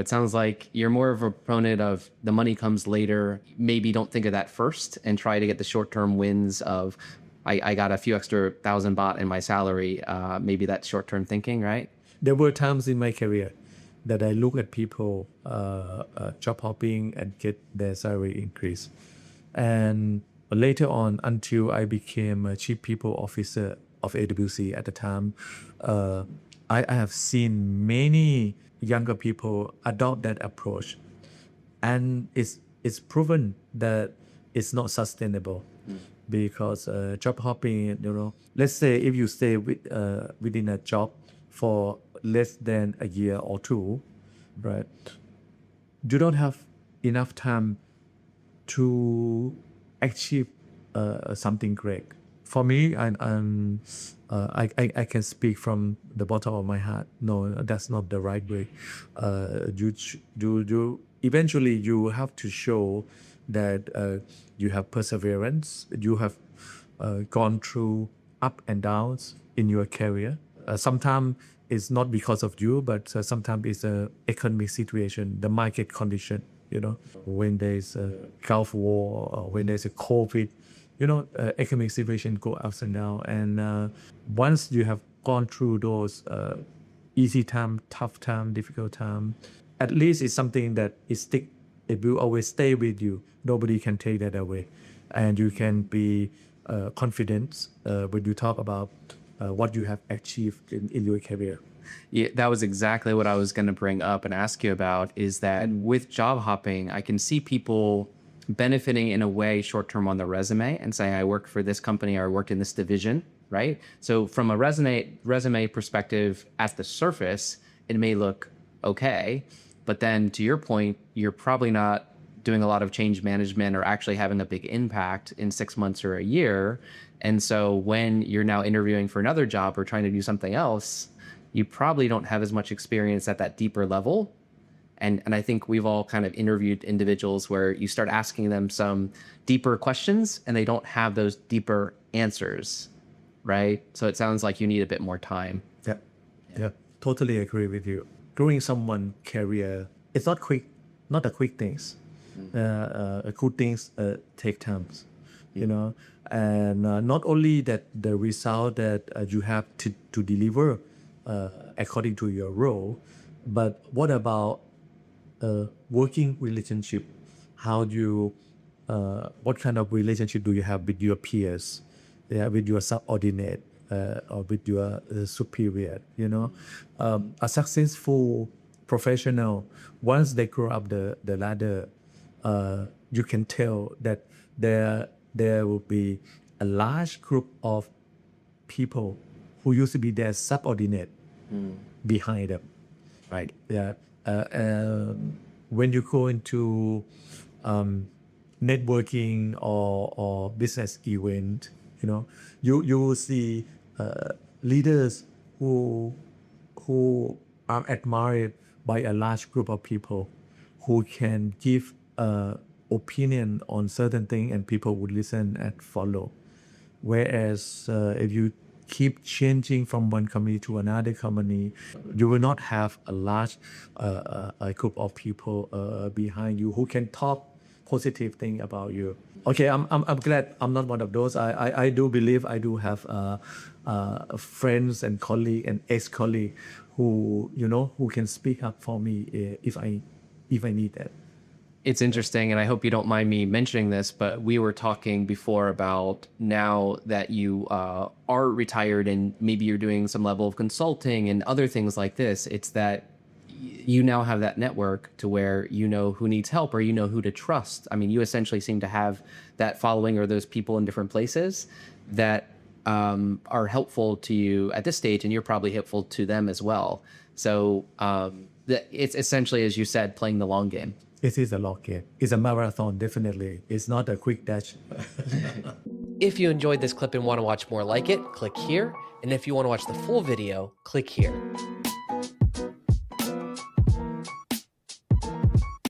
It sounds like you're more of a proponent of the money comes later. Maybe don't think of that first and try to get the short-term wins of, I got a few extra thousand baht in my salary. Maybe that's short-term thinking, right? There were times in my career that I look at people job hopping and get their salary increase. And later on, until I became a chief people officer of AWC at the time, I have seen many younger people adopt that approach. And it's proven that it's not sustainable because job hopping, let's say if you stay within a job for less than a year or two, right? You don't have enough time to achieve something great. For me, I can speak from the bottom of my heart. No, that's not the right way. You eventually you have to show that you have perseverance. You have gone through up and downs in your career. Sometimes it's not because of you, but sometimes it's a economic situation, the market condition. When there's a Gulf War or when there's a COVID, economic situation go ups and down. And once you have gone through those easy time, tough time, difficult time, at least it's something that it will always stay with you. Nobody can take that away. And you can be confident when you talk about what you have achieved in your career. Yeah, that was exactly what I was going to bring up and ask you about, is that with job hopping, I can see people benefiting in a way short-term on the resume and saying, I work for this company or I worked in this division, right? So from a resume perspective, at the surface, it may look okay. But then to your point, you're probably not doing a lot of change management or actually having a big impact in 6 months or a year. And so when you're now interviewing for another job or trying to do something else, you probably don't have as much experience at that deeper level. And I think we've all kind of interviewed individuals where you start asking them some deeper questions and they don't have those deeper answers, right? So it sounds like you need a bit more time. Yeah, totally agree with you. Growing someone's career, it's not a quick things. Good things take time, and not only that the result that you have to deliver according to your role, but what about working relationship? What kind of relationship do you have with your peers, with your subordinate, or with your superior? A successful professional, once they grow up the ladder, you can tell that there will be a large group of people who used to be their subordinate behind them. Right. Yeah. When you go into networking or business event, you will see leaders who are admired by a large group of people who can give opinion on certain things and people would listen and follow. Whereas if you keep changing from one company to another company, you will not have a large a group of people behind you who can talk positive thing about you. Okay, I'm glad I'm not one of those. I do believe I do have friends and colleague and ex-colleague who can speak up for me if I need that. It's interesting, and I hope you don't mind me mentioning this, but we were talking before about now that you are retired and maybe you're doing some level of consulting and other things like this. It's that you now have that network to where you know who needs help or you know who to trust. I mean, you essentially seem to have that following or those people in different places that are helpful to you at this stage, and you're probably helpful to them as well. So it's essentially, as you said, playing the long game. It is a long game. It's a marathon, definitely. It's not a quick dash. If you enjoyed this clip and want to watch more like it, click here. And if you want to watch the full video, click here.